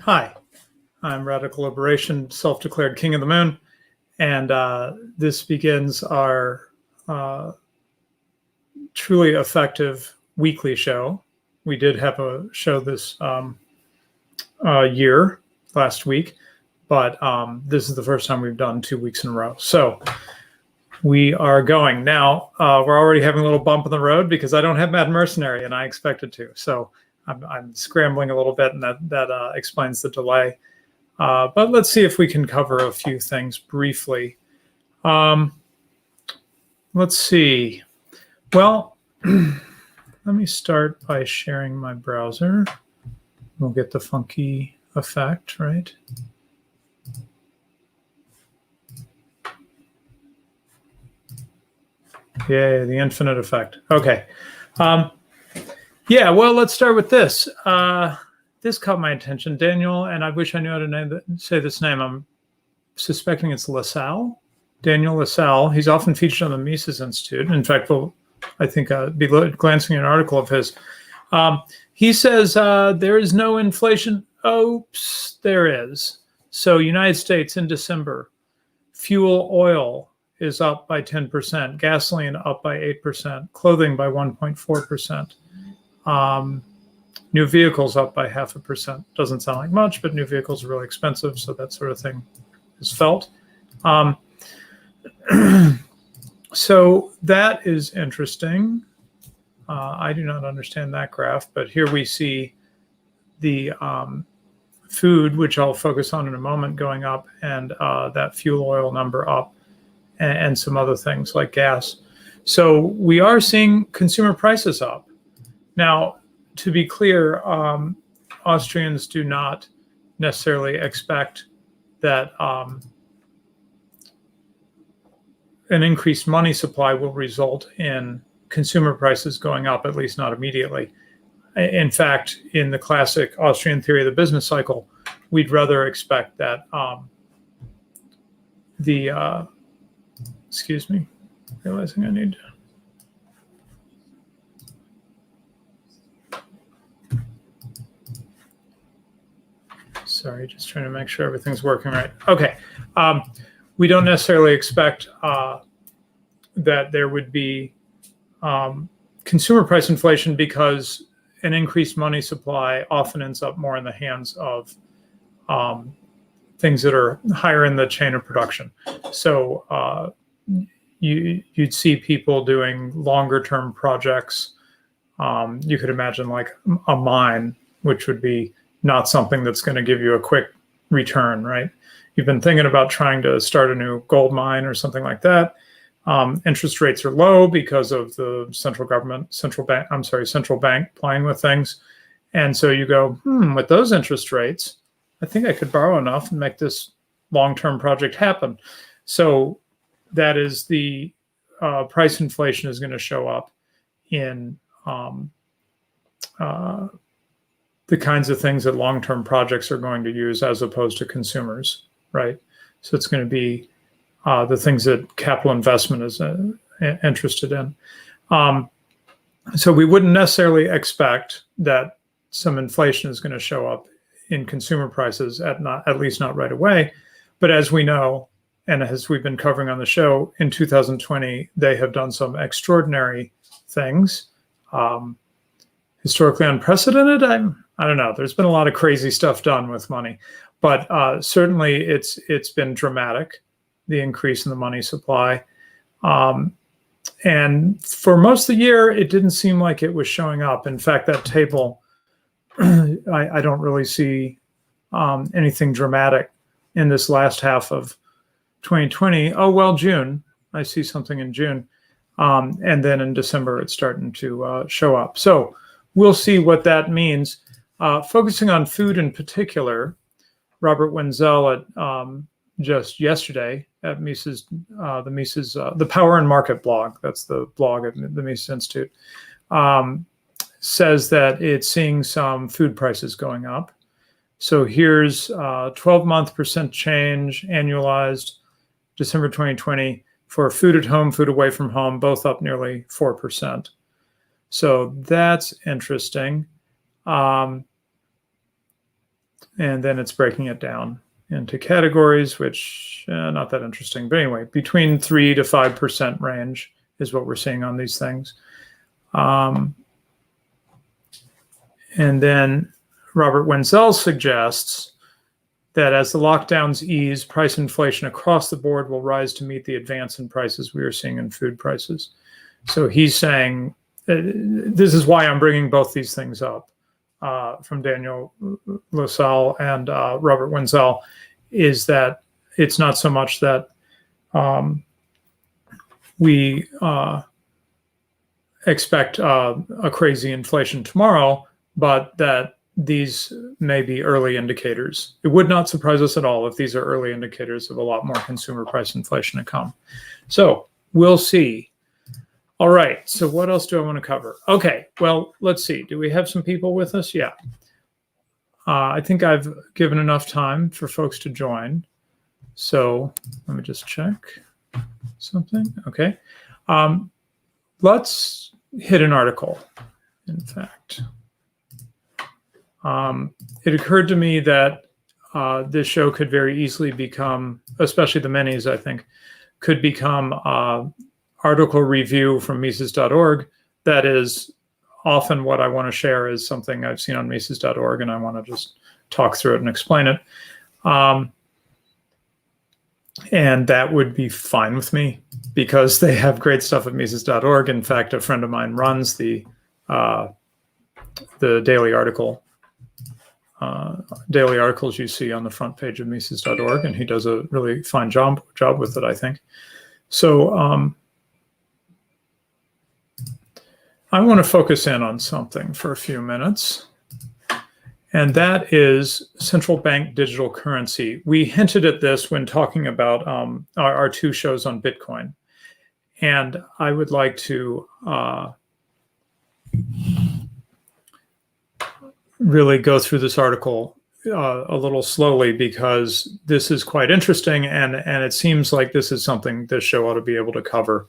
Hi, I'm Radical Liberation, self-declared King of the Moon, and this begins our truly effective weekly show. We did have a show this year, last week, but this is the first time we've done 2 weeks in a row. So we are going. Now, we're already having a little bump in the road because I don't have Mad Mercenary, and I expected to. So I'm scrambling a little bit, and that explains the delay. But let's see if we can cover a few things briefly. Let's see. Well, let me start by sharing my browser. We'll get the funky effect, right? Yay, the infinite effect. Okay. Yeah, well, let's start with this. This caught my attention, Daniel, and I wish I knew how to say this name. I'm suspecting it's LaSalle, Daniel LaSalle. He's often featured on the Mises Institute. In fact, I think be glancing at an article of his. He says there is no inflation. Oops, there is. So United States in December, fuel oil is up by 10%, gasoline up by 8%, clothing by 1.4%. New vehicles up by 0.5%. Doesn't sound like much, but new vehicles are really expensive, so that sort of thing is felt. So that is interesting. I do not understand that graph, but here we see the food, which I'll focus on in a moment, going up, and that fuel oil number up, and some other things like gas. So we are seeing consumer prices up. Now, to be clear, Austrians do not necessarily expect that an increased money supply will result in consumer prices going up, at least not immediately. In fact, in the classic Austrian theory of the business cycle, we'd rather expect that excuse me, realizing I need to. Sorry, just trying to make sure everything's working right. Okay. We don't necessarily expect that there would be consumer price inflation because an increased money supply often ends up more in the hands of things that are higher in the chain of production. So you'd see people doing longer term projects. You could imagine like a mine, which would be not something that's going to give you a quick return, right? You've been thinking about trying to start a new gold mine or something like that. Interest rates are low because of the central bank playing with things. And so you go, with those interest rates, I think I could borrow enough and make this long-term project happen. So that is the price inflation is going to show up in the kinds of things that long-term projects are going to use as opposed to consumers, right? So it's going to be the things that capital investment is interested in. So we wouldn't necessarily expect that some inflation is going to show up in consumer prices at least not right away. But as we know, and as we've been covering on the show, in 2020, they have done some extraordinary things, historically unprecedented. I don't know. There's been a lot of crazy stuff done with money, but certainly it's been dramatic, the increase in the money supply. And for most of the year, it didn't seem like it was showing up. In fact, that table, I don't really see anything dramatic in this last half of 2020. Oh, well, June. I see something in June. And then in December, it's starting to show up. So we'll see what that means. Focusing on food in particular, Robert Wenzel at just yesterday at Mises, the Power and Market blog, that's the blog at the Mises Institute, says that it's seeing some food prices going up. So here's 12-month percent change annualized December 2020 for food at home, food away from home, both up nearly 4%. So that's interesting. And then it's breaking it down into categories, which not that interesting. But anyway, between 3 to 5% range is what we're seeing on these things. And then Robert Wenzel suggests that as the lockdowns ease, price inflation across the board will rise to meet the advance in prices we are seeing in food prices. So he's saying, this is why I'm bringing both these things up, from Daniel LaSalle and Robert Wenzel, is that it's not so much that we expect a crazy inflation tomorrow, but that these may be early indicators. It would not surprise us at all if these are early indicators of a lot more consumer price inflation to come. So we'll see. All right, so what else do I want to cover? Okay, well, let's see. Do we have some people with us? Yeah. I think I've given enough time for folks to join. So let me just check something. Okay. Let's hit an article, in fact. It occurred to me that this show could very easily become, especially the minis, I think, could become article review from Mises.org. That is often what I want to share is something I've seen on Mises.org, and I want to just talk through it and explain it. And that would be fine with me because they have great stuff at Mises.org. In fact, a friend of mine runs the daily articles you see on the front page of Mises.org, and he does a really fine job with it, I think. So I want to focus in on something for a few minutes, and that is central bank digital currency. We hinted at this when talking about our two shows on Bitcoin, and I would like to really go through this article a little slowly because this is quite interesting, and it seems like this is something this show ought to be able to cover.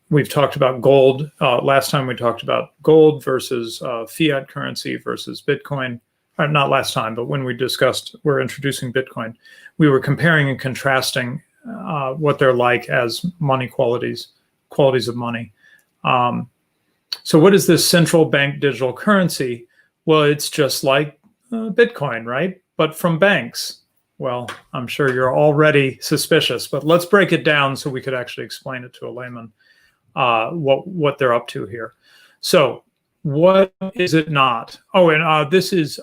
We've talked about gold. Last time we talked about gold versus fiat currency versus Bitcoin. Not last time, but when we're introducing Bitcoin, we were comparing and contrasting what they're like as money qualities of money. So what is this central bank digital currency? Well, it's just like Bitcoin, right? But from banks. Well, I'm sure you're already suspicious, but let's break it down so we could actually explain it to a layman. What they're up to here. So what is it not? Oh, and this is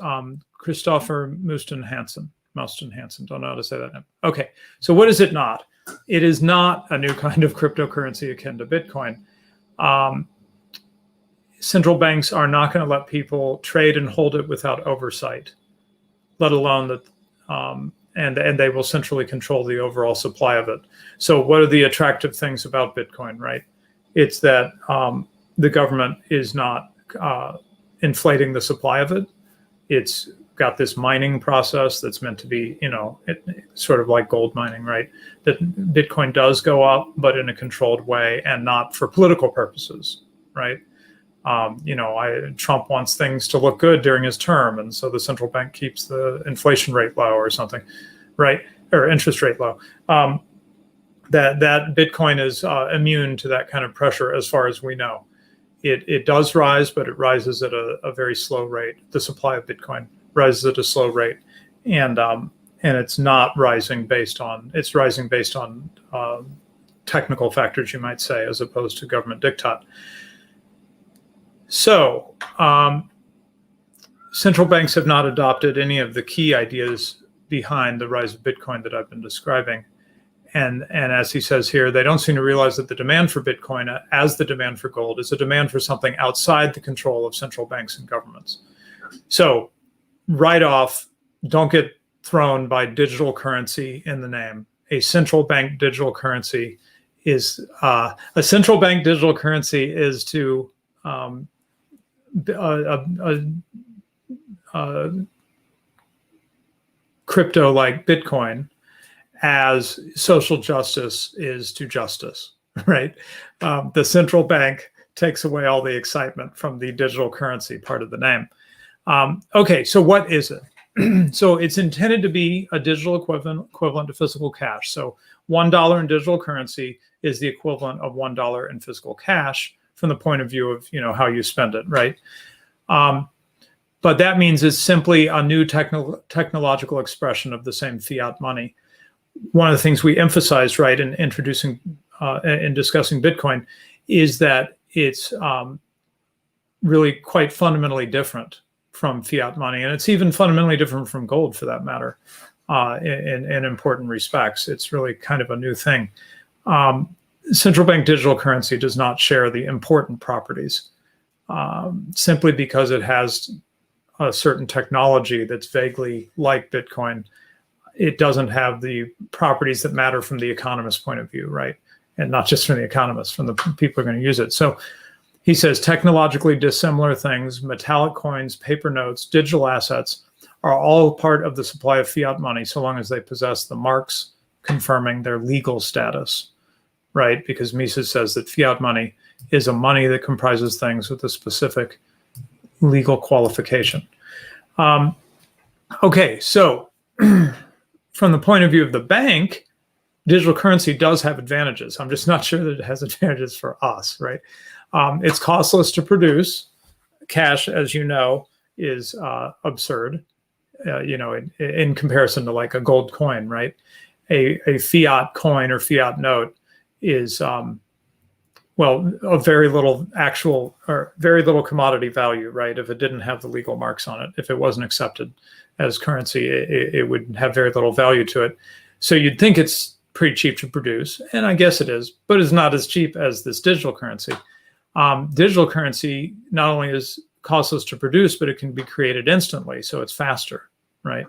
Christopher Mouston Hansen. Don't know how to say that name. Okay, so what is it not? It is not a new kind of cryptocurrency akin to Bitcoin. Central banks are not going to let people trade and hold it without oversight, let alone that, and they will centrally control the overall supply of it. So what are the attractive things about Bitcoin, right? It's that the government is not inflating the supply of it. It's got this mining process that's meant to be, sort of like gold mining, right? That Bitcoin does go up, but in a controlled way and not for political purposes, right? Trump wants things to look good during his term, and so the central bank keeps the inflation rate low or something, right? Or interest rate low. That Bitcoin is immune to that kind of pressure as far as we know. It does rise, but it rises at a very slow rate. The supply of Bitcoin rises at a slow rate, and it's not rising based on technical factors, you might say, as opposed to government diktat. So central banks have not adopted any of the key ideas behind the rise of Bitcoin that I've been describing. And as he says here, they don't seem to realize that the demand for Bitcoin, as the demand for gold, is a demand for something outside the control of central banks and governments. So right off, don't get thrown by digital currency in the name. A central bank digital currency is to crypto like Bitcoin as social justice is to justice, right? The central bank takes away all the excitement from the digital currency part of the name. Okay, so what is it? So it's intended to be a digital equivalent to physical cash. So $1 in digital currency is the equivalent of $1 in physical cash from the point of view of how you spend it, right? But that means it's simply a new technological expression of the same fiat money. One of the things we emphasized, right, in discussing Bitcoin, is that it's really quite fundamentally different from fiat money, and it's even fundamentally different from gold, for that matter, in important respects. It's really kind of a new thing. Central bank digital currency does not share the important properties, simply because it has a certain technology that's vaguely like Bitcoin. It doesn't have the properties that matter from the economist's point of view, right? And not just from the economists, from the people who are going to use it. So he says technologically dissimilar things, metallic coins, paper notes, digital assets, are all part of the supply of fiat money so long as they possess the marks confirming their legal status, right? Because Mises says that fiat money is a money that comprises things with a specific legal qualification. Okay, so from the point of view of the bank, digital currency does have advantages. I'm just not sure that it has advantages for us, right? It's costless to produce. Cash, as you know, is absurd, in comparison to like a gold coin, right? A fiat coin or fiat note is, a very little actual or very little commodity value, right? If it didn't have the legal marks on it, if it wasn't accepted as currency, it would have very little value to it. So you'd think it's pretty cheap to produce, and I guess it is, but it's not as cheap as this digital currency. Digital currency not only is costless to produce, but it can be created instantly, so it's faster, right?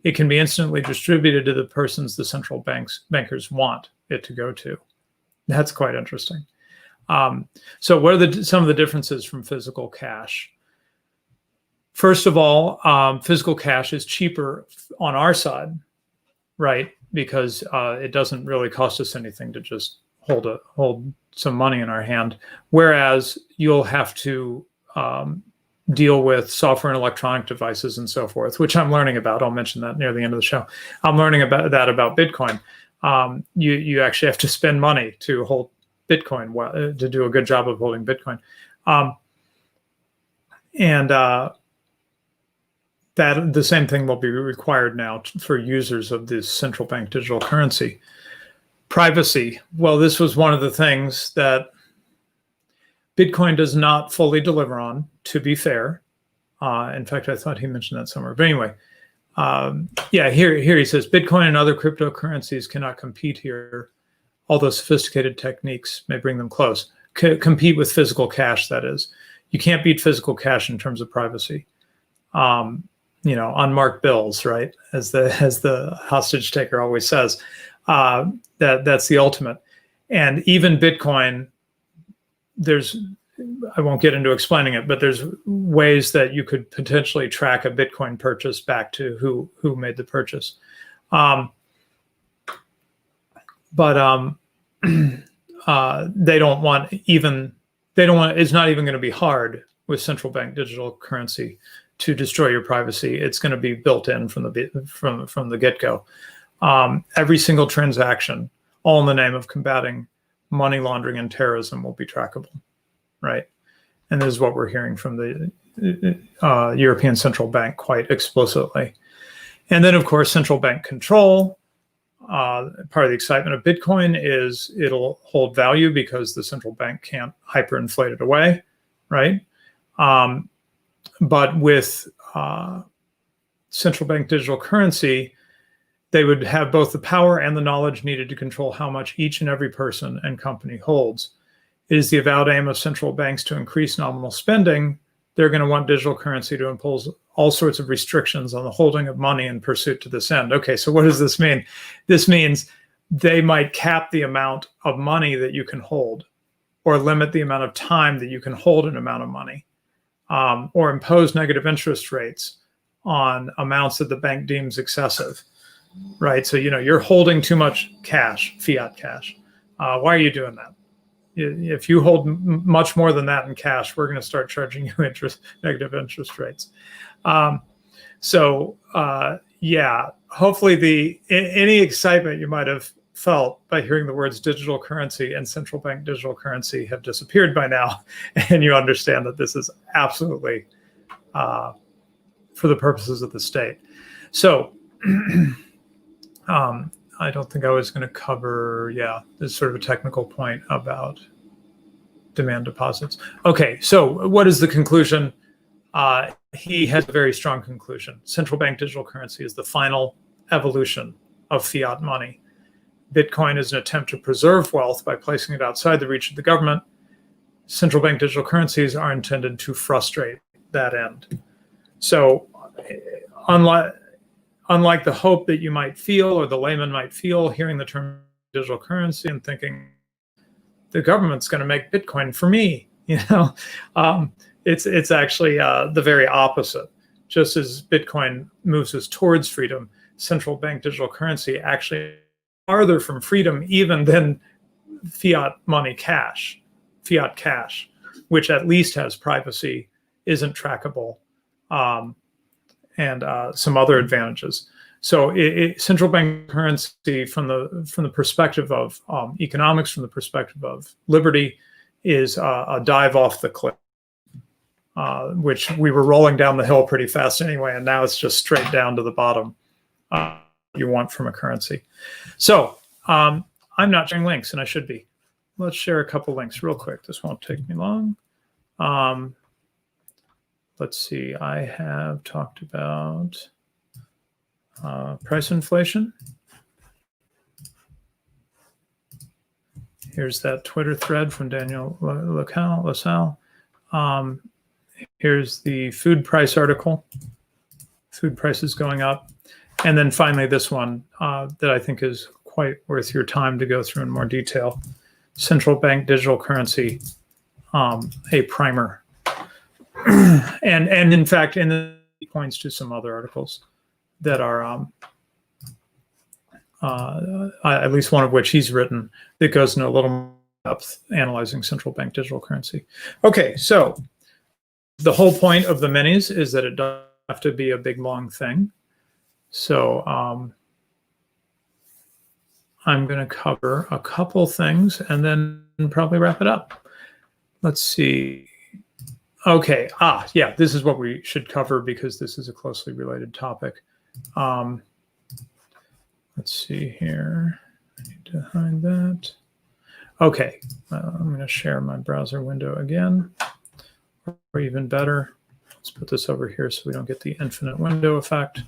It can be instantly distributed to the persons the central bankers want it to go to. That's quite interesting. So what are some of the differences from physical cash? First of all, physical cash is cheaper on our side, right? Because it doesn't really cost us anything to just hold some money in our hand, whereas you'll have to deal with software and electronic devices and so forth, which I'm learning about. I'll mention that near the end of the show. I'm learning about Bitcoin. You actually have to spend money to hold Bitcoin, to do a good job of holding Bitcoin. That the same thing will be required now for users of this central bank digital currency. Privacy. Well, this was one of the things that Bitcoin does not fully deliver on, to be fair. In fact, I thought he mentioned that somewhere. But anyway, here he says, Bitcoin and other cryptocurrencies cannot compete here, although sophisticated techniques may bring them close. Compete with physical cash, that is. You can't beat physical cash in terms of privacy. Unmarked bills, right? As the hostage taker always says, that's the ultimate. And even Bitcoin, I won't get into explaining it, but there's ways that you could potentially track a Bitcoin purchase back to who made the purchase. It's not even going to be hard with central bank digital currency to destroy your privacy. It's going to be built in from the get-go. Every single transaction, all in the name of combating money laundering and terrorism, will be trackable, right? And this is what we're hearing from the European Central Bank quite explicitly. And then, of course, central bank control. Part of the excitement of Bitcoin is it'll hold value because the central bank can't hyperinflate it away, right? But with central bank digital currency, they would have both the power and the knowledge needed to control how much each and every person and company holds. It is the avowed aim of central banks to increase nominal spending. They're going to want digital currency to impose all sorts of restrictions on the holding of money in pursuit to this end. Okay, so what does this mean? This means they might cap the amount of money that you can hold, or limit the amount of time that you can hold an amount of money, or impose negative interest rates on amounts that the bank deems excessive, right? So, you're holding too much cash, fiat cash. Why are you doing that? If you hold much more than that in cash, we're going to start charging you negative interest rates. So yeah, hopefully any excitement you might have felt by hearing the words digital currency and central bank digital currency have disappeared by now, and you understand that this is absolutely for the purposes of the state. So I don't think I was going to cover, this sort of a technical point about demand deposits. Okay, so what is the conclusion? He has a very strong conclusion. Central bank digital currency is the final evolution of fiat money. Bitcoin is an attempt to preserve wealth by placing it outside the reach of the government. Central bank digital currencies are intended to frustrate that end. So unlike the hope that you might feel, or the layman might feel, hearing the term digital currency and thinking the government's going to make Bitcoin for me, it's actually the very opposite. Just as Bitcoin moves us towards freedom, central bank digital currency actually farther from freedom even than fiat money cash, which at least has privacy, isn't trackable, and some other advantages. So central bank currency from the perspective of economics, from the perspective of liberty, is a dive off the cliff, which we were rolling down the hill pretty fast anyway, and now it's just straight down to the bottom you want from a currency. So I'm not sharing links, and I should be. Let's share a couple links real quick. This won't take me long. Let's see. I have talked about price inflation. Here's that Twitter thread from Daniel LaSalle. Here's the food price article. Food prices going up. And then finally, this one that I think is quite worth your time to go through in more detail. Central bank digital currency, a primer. and in fact, it points to some other articles that are, at least one of which he's written, that goes into a little more depth analyzing central bank digital currency. Okay, so the whole point of the minis is that it doesn't have to be a big, long thing. So I'm going to cover a couple things and then probably wrap it up. Let's see. Okay. Yeah, this is what we should cover because this is a closely related topic. Let's see here. I need to hide that. Okay. I'm going to share my browser window again. Or even better, let's put this over here so we don't get the infinite window effect.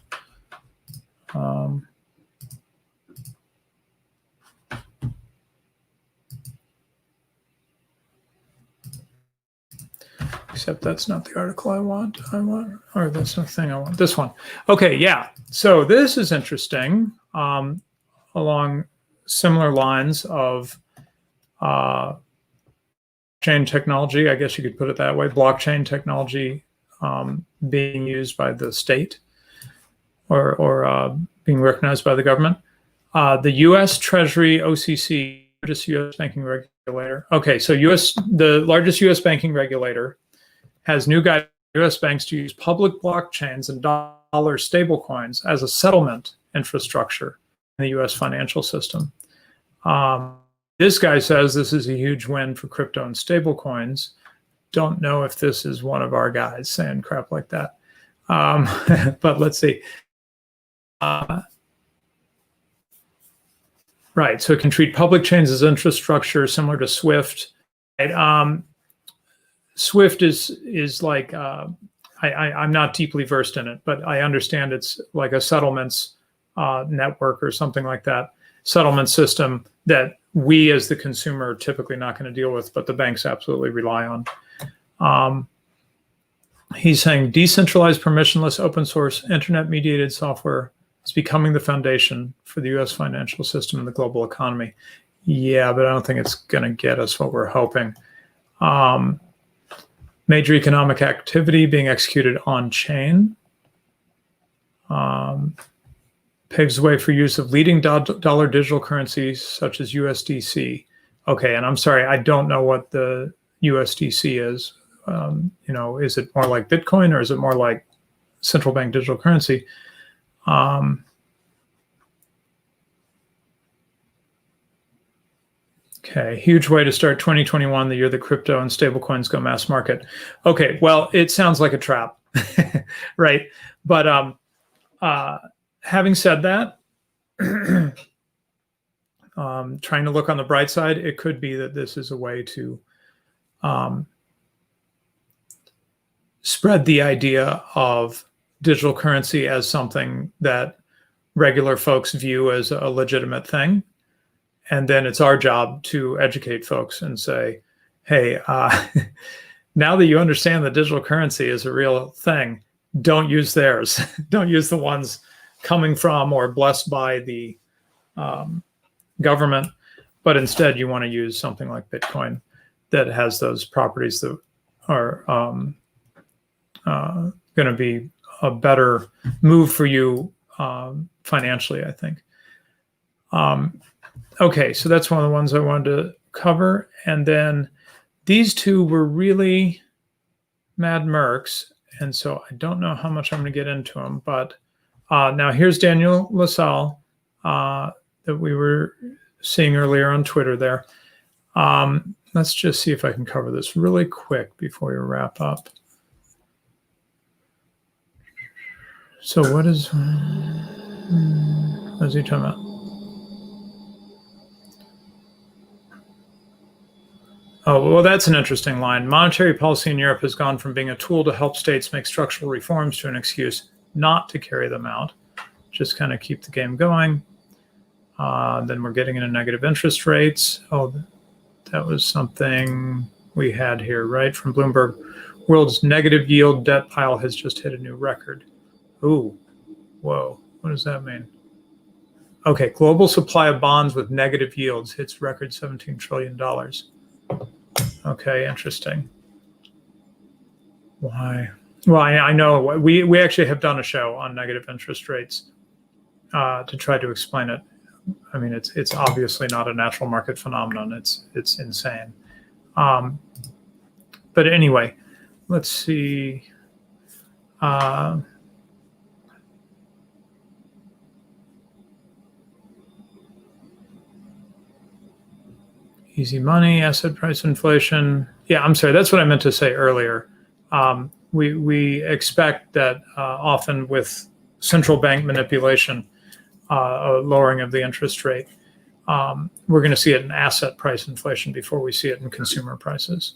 Except that's not the article I want, or that's not the thing I want, this one. Okay, yeah, so this is interesting along similar lines of chain technology, I guess you could put it that way, blockchain technology being used by the state or being recognized by the government. The U.S. Treasury OCC, largest U.S. banking regulator. Okay, so the largest U.S. banking regulator has new guidance for U.S. banks to use public blockchains and dollar stablecoins as a settlement infrastructure in the U.S. financial system. This guy says this is a huge win for crypto and stablecoins. Don't know if this is one of our guys saying crap like that. But let's see. Right, so it can treat public chains as infrastructure similar to SWIFT. Right? SWIFT is like, I'm not deeply versed in it, but I understand it's like a settlements network or something like that, settlement system that we as the consumer are typically not going to deal with, but the banks absolutely rely on. He's saying decentralized, permissionless, open source, internet mediated software is becoming the foundation for the U.S. financial system and the global economy. Yeah, but I don't think it's going to get us what we're hoping. Major economic activity being executed on-chain. Paves the way for use of leading dollar digital currencies such as USDC. Okay, and I'm sorry, I don't know what the USDC is. Is it more like Bitcoin or is it more like central bank digital currency. Okay, huge way to start 2021, the year that crypto and stablecoins go mass market. Okay, well, it sounds like a trap, right? But having said that, trying to look on the bright side, it could be that this is a way to spread the idea of digital currency as something that regular folks view as a legitimate thing. And then it's our job to educate folks and say, hey, now that you understand that digital currency is a real thing, don't use theirs. Don't use the ones coming from or blessed by the government, but instead you want to use something like Bitcoin that has those properties that are going to be a better move for you financially, I think. Okay, so that's one of the ones I wanted to cover. And then these two were really mad mercs, and so I don't know how much I'm going to get into them. But now here's Daniel LaSalle that we were seeing earlier on Twitter there. Let's just see if I can cover this really quick before we wrap up. So what is he talking about? Oh, well, that's an interesting line. Monetary policy in Europe has gone from being a tool to help states make structural reforms to an excuse not to carry them out. Just kind of keep the game going. Then we're getting into negative interest rates. Oh, that was something we had here, right? From Bloomberg. World's negative yield debt pile has just hit a new record. Ooh, whoa, what does that mean? Okay, global supply of bonds with negative yields hits record $17 trillion. Okay, interesting. Why? Well, I know we actually have done a show on negative interest rates to try to explain it. I mean, it's obviously not a natural market phenomenon. It's insane. But anyway, let's see. Easy money, asset price inflation. Yeah, I'm sorry. That's what I meant to say earlier. We expect that often with central bank manipulation, a lowering of the interest rate, we're going to see it in asset price inflation before we see it in consumer prices.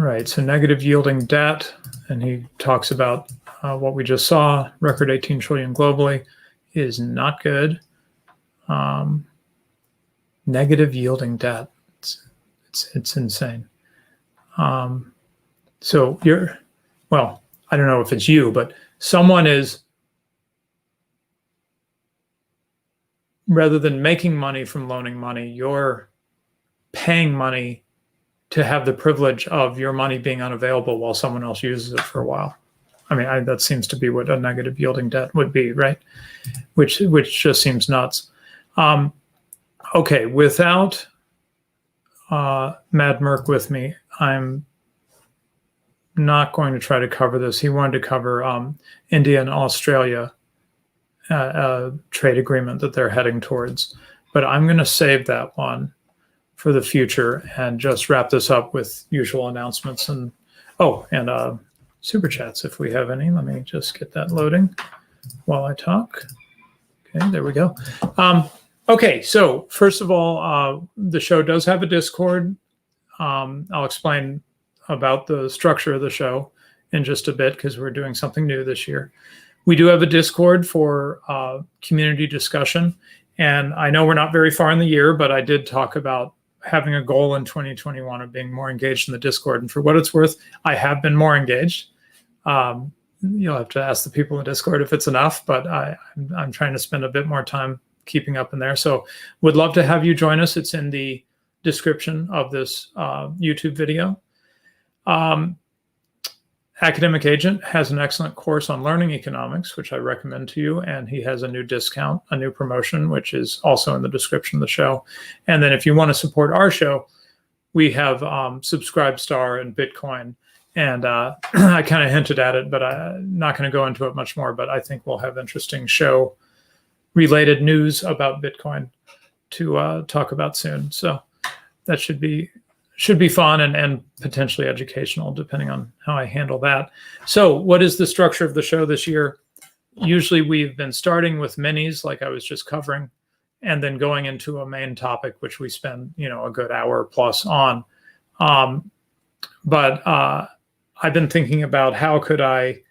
Right, so negative yielding debt, and he talks about what we just saw, record 18 trillion globally, is not good. Negative yielding debt, it's insane. So well, I don't know if it's you, but someone is, rather than making money from loaning money, you're paying money to have the privilege of your money being unavailable while someone else uses it for a while. I mean, that seems to be what a negative yielding debt would be, right? Which just seems nuts. Okay, without Mad Merc with me, I'm not going to try to cover this. He wanted to cover India and Australia trade agreement that they're heading towards, but I'm going to save that one for the future and just wrap this up with usual announcements and super chats if we have any. Let me just get that loading while I talk. Okay, there we go. Okay, so first of all, the show does have a Discord. I'll explain about the structure of the show in just a bit because we're doing something new this year. We do have a Discord for community discussion, and I know we're not very far in the year, but I did talk about having a goal in 2021 of being more engaged in the Discord. And for what it's worth, I have been more engaged. You'll have to ask the people in the Discord if it's enough, but I'm trying to spend a bit more time keeping up in there. So would love to have you join us. It's in the description of this YouTube video. Academic Agent has an excellent course on learning economics, which I recommend to you. And he has a new discount, a new promotion, which is also in the description of the show. And then if you want to support our show, we have Subscribestar and Bitcoin. And I kind of hinted at it, but I'm not going to go into it much more. But I think we'll have interesting show-related news about Bitcoin to talk about soon. So that should be fun and potentially educational, depending on how I handle that. So what is the structure of the show this year? Usually we've been starting with minis, like I was just covering, and then going into a main topic, which we spend, a good hour plus on. But I've been thinking about how could I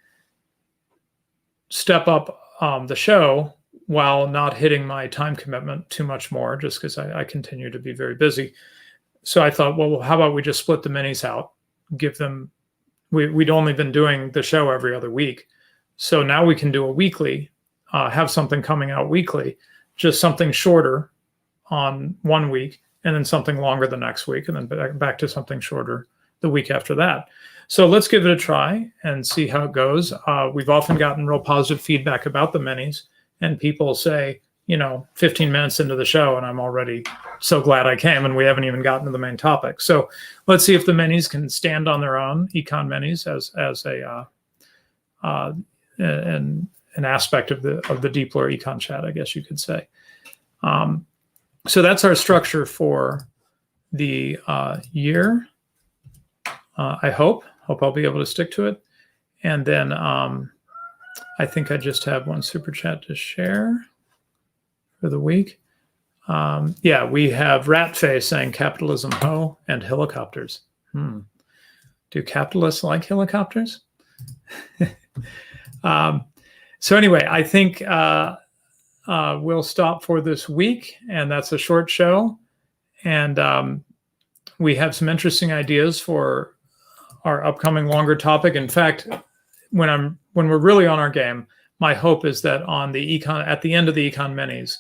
step up the show while not hitting my time commitment too much more, just because I continue to be very busy. So I thought, well, how about we just split the minis out, give them, we'd only been doing the show every other week. So now we can do a weekly, have something coming out weekly, just something shorter on one week, and then something longer the next week, and then back to something shorter the week after that. So let's give it a try and see how it goes. We've often gotten real positive feedback about the minis, and people say, 15 minutes into the show and I'm already so glad I came, and we haven't even gotten to the main topic. So let's see if the minis can stand on their own, econ minis, as an aspect of the Deep Lore Econ Chat, I guess you could say. So that's our structure for the year. I hope I'll be able to stick to it. And then I think I just have one super chat to share for the week. Yeah, we have Ratface saying capitalism ho and helicopters. Do capitalists like helicopters? So anyway, I think we'll stop for this week, and that's a short show. And we have some interesting ideas for our upcoming longer topic. In fact, when we're really on our game, my hope is that at the end of the Econ Minis,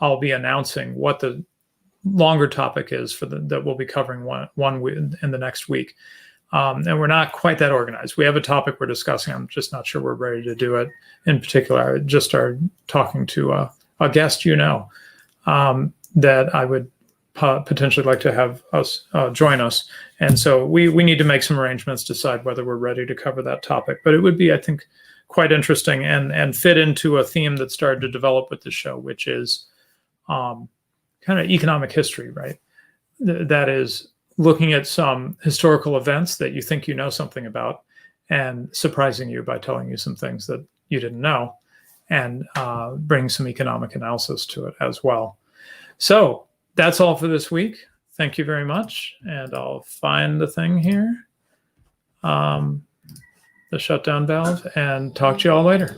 I'll be announcing what the longer topic is that we'll be covering one week in the next week. And we're not quite that organized. We have a topic we're discussing. I'm just not sure we're ready to do it. In particular, I just started talking to a guest, that I would potentially like to have us join us. And so we need to make some arrangements, decide whether we're ready to cover that topic. But it would be, I think, quite interesting and fit into a theme that started to develop with the show, which is kind of economic history, right? That is looking at some historical events that you think you know something about and surprising you by telling you some things that you didn't know, and bring some economic analysis to it as well. So that's all for this week. Thank you very much. And I'll find the thing here, the shutdown valve, and talk to you all later.